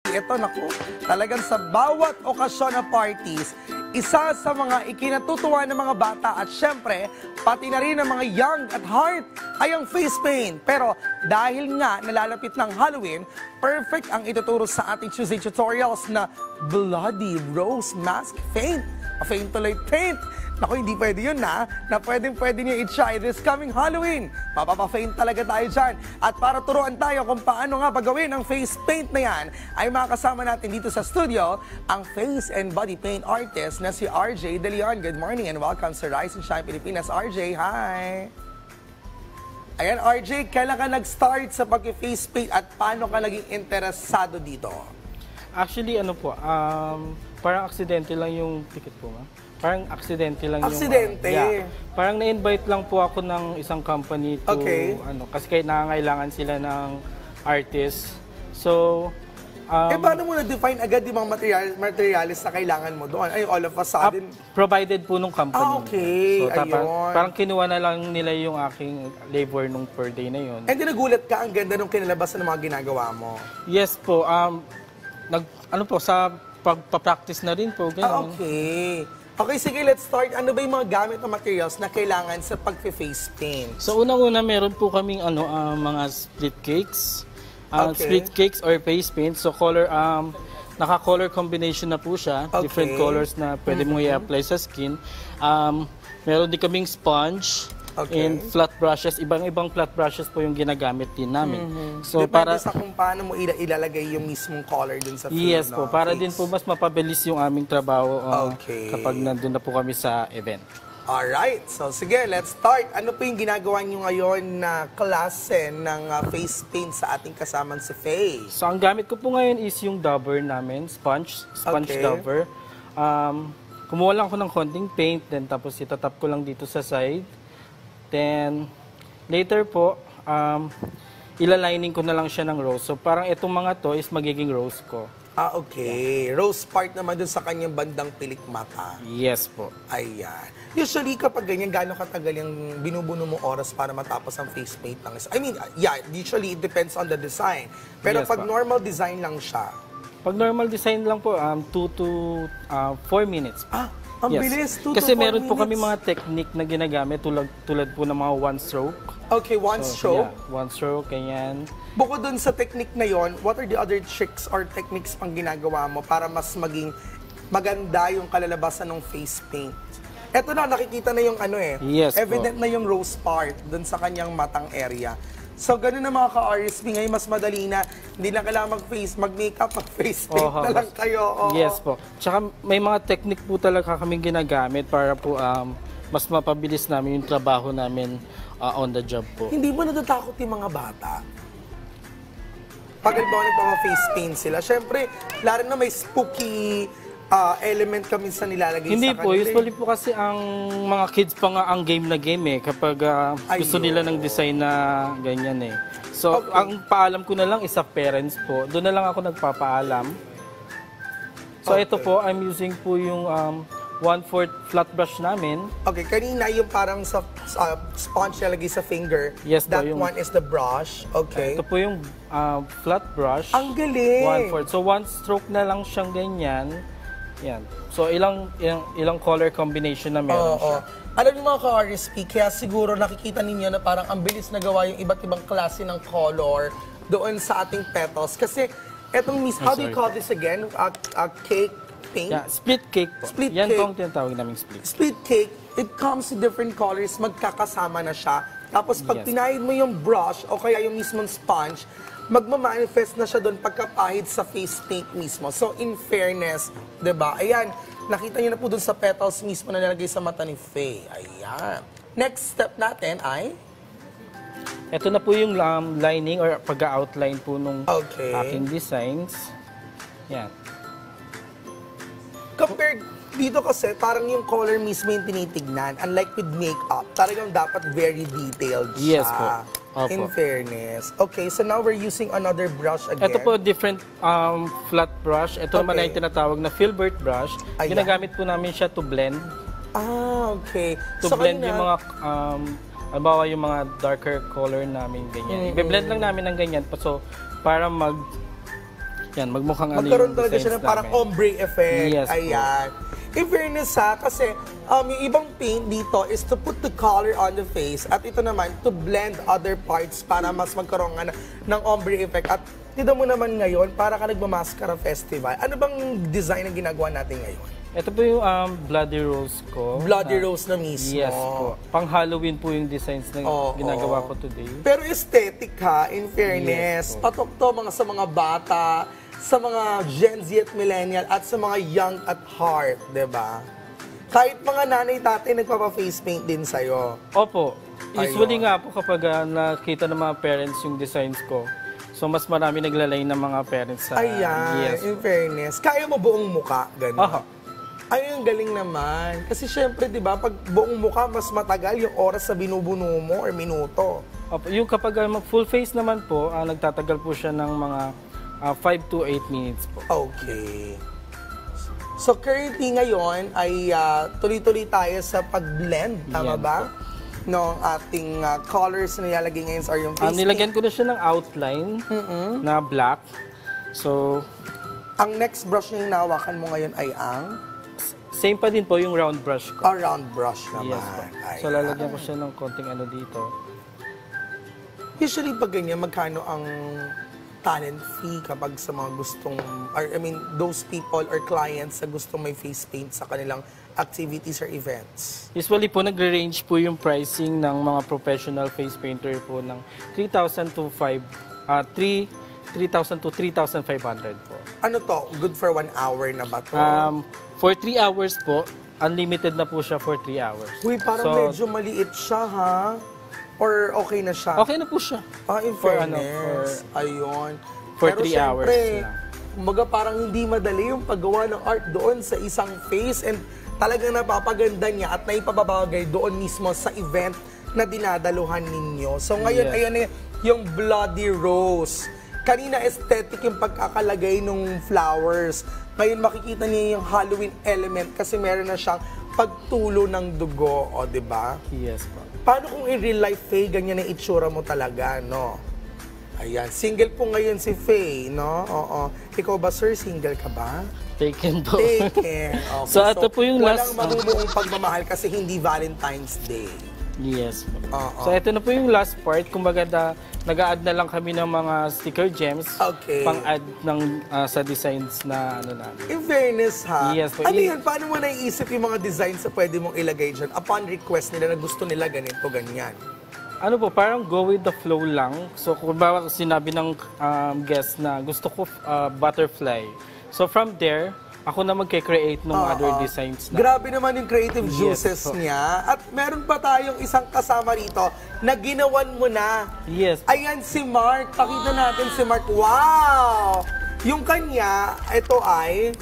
Ito, naku, talagang sa bawat okasyon na parties, isa sa mga ikinatutuwa ng mga bata at syempre, pati na rin ng mga young at heart ay ang face paint. Pero dahil nga nalalapit ng Halloween, perfect ang ituturo sa ating Tuesday tutorials na Bloody Rose Mask Paint. Paint tuloy paint. Naku, hindi pwede yun na pwede niyo i-try this coming Halloween. Mapapa-faint talaga tayo dyan. At para turuan tayo kung paano nga pagawin ang face paint na yan, ay makakasama natin dito sa studio ang face and body paint artist na si RJ De Leon. Good morning and welcome sa Rise and Shine Pilipinas. RJ, hi! Ayan, RJ, kailan ka nag-start sa pag-face paint at paano ka naging interesado dito? Actually, ano po, parang aksidente lang yung ticket po, ma. Parang aksidente lang aksidente? Yung... Parang na-invite lang po ako ng isang company to, kasi nangangailangan sila ng artist. So, paano mo na-define agad yung mga materials na kailangan mo doon? Ay, all of a sudden? Provided po nung company. Okay. So, parang kinuha na lang nila yung aking labor nung per day na yun. And then nagulat ka, ang ganda nung kinalabasan ng mga ginagawa mo. Yes po. Sa pagpa-practice na rin po. Ganun. Okay. Okay, sige, let's start. Ano ba yung mga gamit na materials na kailangan sa pag-face paint? So, unang-una, meron po kaming mga split cakes. Split cakes or face paint. So, naka-color combination na po siya. Okay. Different colors na pwede mo i-apply sa skin. Meron din kaming sponge. And flat brushes, ibang flat brushes po yung ginagamit din namin. So depende sa kung paano mo ilalagay yung mismong color dun sa film. Yes po, para din po mas mapabilis yung aming trabaho kapag nandun na po kami sa event. Alright, so sige, let's start. Ano po yung ginagawa nyo ngayon na klase ng face paint sa ating kasamang si Faye? So ang gamit ko po ngayon is yung dauber namin, sponge dauber. Kumuha lang ako ng konting paint, then tapos itatap ko lang dito sa side. Then, later po, ilalining ko na lang siya ng rose. So, parang itong mga to is magiging rose ko. Okay. Rose part naman dun sa kanyang bandang pilik mata. Yes po. Ayan. Usually, kapag ganyan, gano'ng katagal yung binubuno mo oras para matapos ang face paint ng isa? I mean, yeah, usually it depends on the design. Pero pag normal design lang siya? Pag normal design lang po, 2 to 4 minutes. Ang bilis, 2 to 4 minutes. Kasi meron po kami mga technique na ginagamit tulad po ng mga one stroke. Okay, one stroke? Yeah, one stroke, ganyan. Bukod dun sa technique na yon, what are the other tricks or techniques pang ginagawa mo para mas maging maganda yung kalalabasan ng face paint? Eto na, nakikita na yung evident na yung rose part dun sa kanyang matang area. So, ganun na mga ka-RSP. Ngayon, mas madali na. Hindi lang kailangan mag-makeup, mag-face paint na lang kayo. Yes po. Tsaka may mga technique po talaga kaming ginagamit para po mas mapabilis namin yung trabaho namin on the job po. Hindi ba natatakot yung mga bata? Pag nagpa-face paint sila, syempre, lalo na may spooky element kami sa nilalagay Hindi sa kanila. Hindi po. Usually po kasi ang mga kids pa nga ang game na game kapag gusto nila ng design na ganyan So, ang paalam ko na lang is sa parents po. Doon na lang ako nagpapaalam. So, ito po, I'm using po yung 1/4 flat brush namin. Okay, kanina yung parang sa sponge na lagay sa finger. Yes that po, one is the brush. Okay. Ito po yung flat brush. Ang galing! 1/4. So, one stroke na lang siyang ganyan. Yan. So, ilang color combination na meron siya. Alam niyo mga ka-RSP, kaya siguro nakikita ninyo na parang ang bilis na gawa yung iba't ibang klase ng color doon sa ating petals. Kasi, etong how do you call this again? A cake paint? Yeah, split cake po. Split yan cake. po ang tinatawag namin split. Split cake, it comes in different colors, magkakasama na siya. Tapos pag pinahid mo yung brush o kaya yung mismong sponge, magmamanifest na siya doon pagkapahid sa face paint mismo. So, in fairness, diba? Ayan, nakita niyo na po doon sa petals mismo na nilagay sa mata ni Faye. Ayan. Next step natin ay? Ito na po yung lining or pag-outline po nung aking designs. Yan. Compared dito kasi, parang yung color mismo yung tinitignan. Unlike with makeup, talagang dapat very detailed siya. Yes po. Opo. In fairness. Okay, so now we're using another brush again. Ito po, different flat brush. Ito naman ay tinatawag na filbert brush. Ayan. Ginagamit po namin siya to blend. Okay. To blend yung mga, halimbawa yung mga darker color namin, ganyan. I-blend lang namin ng ganyan. So, para Yan, magmukhang ano Magkaroon yung talaga siya designs ng parang namin. ombre effect. Yes po. Ayan. In fairness ha, kasi yung ibang paint dito is to put the color on the face at ito naman to blend other parts para mas magkaroon nga ng ombre effect. At dito mo naman ngayon, para ka nagmamaskara festival. Ano bang design ang ginagawa natin ngayon? Ito po yung Bloody Rose ko. Bloody Rose na mismo. Yes po. Pang Halloween po yung designs na ginagawa ko today. Pero aesthetic ha, in fairness. Yes po. Patok to sa mga bata, sa mga Gen Z at Millennial, at sa mga young at heart, di ba? Kahit mga nanay tatay nagpapa-face paint din sa'yo. Opo. Usually Ayun. nga po kapag nakita ng mga parents yung designs ko, so mas marami naglalay ng mga parents sa... Ayan, Yes. in fairness. Kaya mo buong muka, gano'n. Aha. Ay, ang galing naman. Kasi syempre, di ba, pag buong mukha, mas matagal yung oras sa binubuno mo or minuto. Opo. Yung kapag full face naman po, nagtatagal po siya ng mga 5 to 8 minutes po. Okay. So currently ngayon ay tuloy-tuloy tayo sa pag-blend, tama Yan ba? No, ating colors na nilalagay ngayon sa yung face Nilagyan ko na siya ng outline na black. So, paint. Ang next brush na hinahawakan mo ngayon ay ang same pa din po yung round brush ko. round brush naman. Yes po. So, Ayan. lalagyan ko siya ng konting ano dito. Usually pag ganyan, magkano ang talent fee kapag sa mga gustong, or I mean, those people or clients na gustong may face paint sa kanilang activities or events? Usually po, nagre-range po yung pricing ng mga professional face painter po ng 3,000 to 3,000 to 3,500 po. Ano to? Good for 1 hour na ba to? For 3 hours po, unlimited na po siya for 3 hours. Uy, parang So, medyo maliit siya, ha? Or okay na siya? okay na po siya. In For fairness. Ayun. for Pero 3 hours syempre, lang. kumbaga parang hindi madali yung paggawa ng art doon sa isang face and talagang napapaganda niya at naipababagay doon mismo sa event na dinadaluhan ninyo. So ngayon, Yes. ayan na yung Bloody Rose. Kanina aesthetic yung pagkakalagay ng flowers. Ngayon makikita niyo yung Halloween element kasi meron na siyang pagtulo ng dugo, o di ba? Yes po. Paano kung in real life, Faye, ganyan ang itsura mo talaga, no? Ayan, single po ngayon si Faye, no? Oo. Ikaw ba, sir, single ka ba? Taken po. Take care. Okay. So, ito po yung walang last- mabubuong pagmamahal kasi hindi Valentine's Day. Yes po. Oo. So, ito na po yung last part. Kumbaga, nag-a-add na lang kami ng mga sticker gems. Okay. Pang-add ng, sa designs na ano namin. In fairness, ha? Yes po. Ano yan? Paano mo naiisip yung mga designs na pwede mong ilagay dyan upon request nila na gusto nila ganito, ganyan? Ano po, parang go with the flow lang. So, kung ba sinabi ng guest na gusto ko butterfly. So, from there, ako na magke-create ng other designs na. Grabe naman yung creative Yes juices po. niya. At meron pa tayong isang kasama rito na ginawan mo na. Yes. Ayan si Mark. Pakita natin si Mark. Wow! Yung kanya, ito ay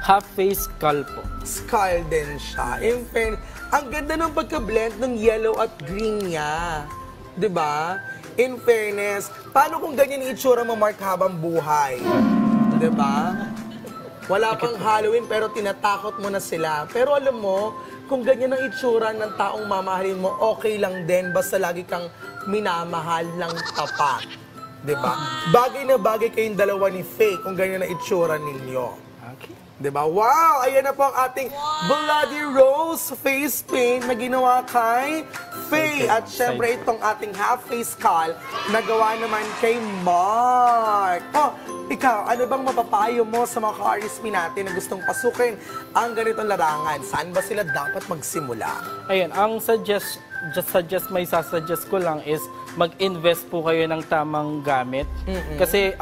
Half-face skull po. skull din siya. In fairness, ang ganda ng pagka-blend ng yellow at green niya. 'Di ba? In fairness, paano kung ganyan yung itsura mo, Mark, habang buhay? 'Di ba? Wala pang Halloween pero tinatakot mo na sila. Pero alam mo, kung ganyan ang itsura ng taong mamahalin mo, okay lang din basta lagi kang minamahal ng tapat. 'Di ba? Bagay na bagay kayong dalawa ni Faye kung ganyan ang itsura ninyo. Okay. Diba? Wow! Ayan na po ang ating Bloody Rose face paint na ginawa kay Faye. At syempre itong ating half-face skull na gawa naman kay Mark. Oh, ikaw, ano bang mapapayo mo sa mga ka-RSP natin na gustong pasukin ang ganitong larangan? Saan ba sila dapat magsimula? Ayun, ang may sasuggest ko lang is mag-invest po kayo ng tamang gamit. Kasi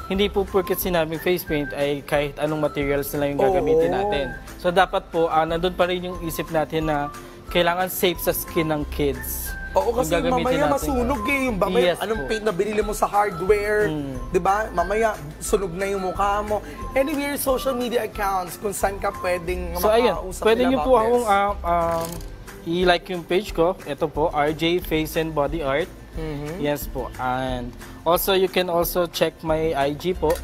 hindi po porket sinabing face paint ay kahit anong materials na lang yung gagamitin natin. So dapat po, nandun pa rin yung isip natin na kailangan safe sa skin ng kids. Oo, kasi Yung gagamitin mamaya natin. masunog yung mamaya, Yes anong po. paint na binili mo sa hardware, di ba? Mamaya, sunog na yung mukha mo. Anyway, your social media accounts, kung saan ka pwedeng So ayun, makausap pwede nila niyo po about akong this. i-like yung page ko. Ito po, RJ Face and Body Art. Yes po. And also, you can also check my IG po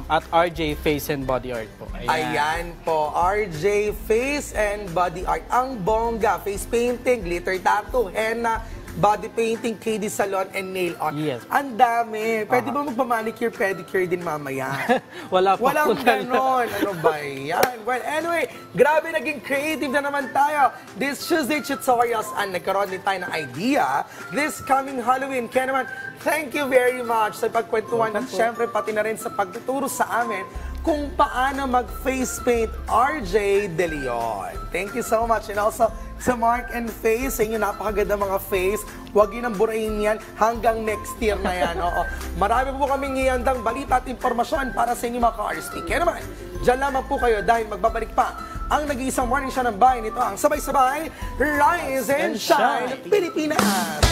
at RJ Face and Body Art po. Ayan po, RJ Face and Body Art. Ang bongga, face painting, glitter tattoo, henna, body painting, KD Salon, and nail art. Yes. Ang dami. Pwede ba magpa-manicure, pedicure din mamaya? Wala pa Walang po ganon. Ano ba yan? Well, anyway, grabe naging creative na naman tayo. This Tuesday, Tutorials, and nagkaroon din tayo ng idea. This coming Halloween, kaya naman, thank you very much sa pagkwentuhan at syempre pati na rin sa pagtuturo sa amin kung paano mag-face paint, RJ De Leon. Thank you so much. And also, sa Mark and Face, sa inyo napakaganda mga face. Huwag yun ang burahin yan hanggang next year na yan. Oo. Marami po kaming iandang balita at impormasyon para sa inyo mga ka-RSP. Kaya naman, dyan lamang po kayo dahil magbabalik pa ang nag-iisang morning show ng bayan. Ito ang sabay-sabay, Rise and Shine Pilipinas!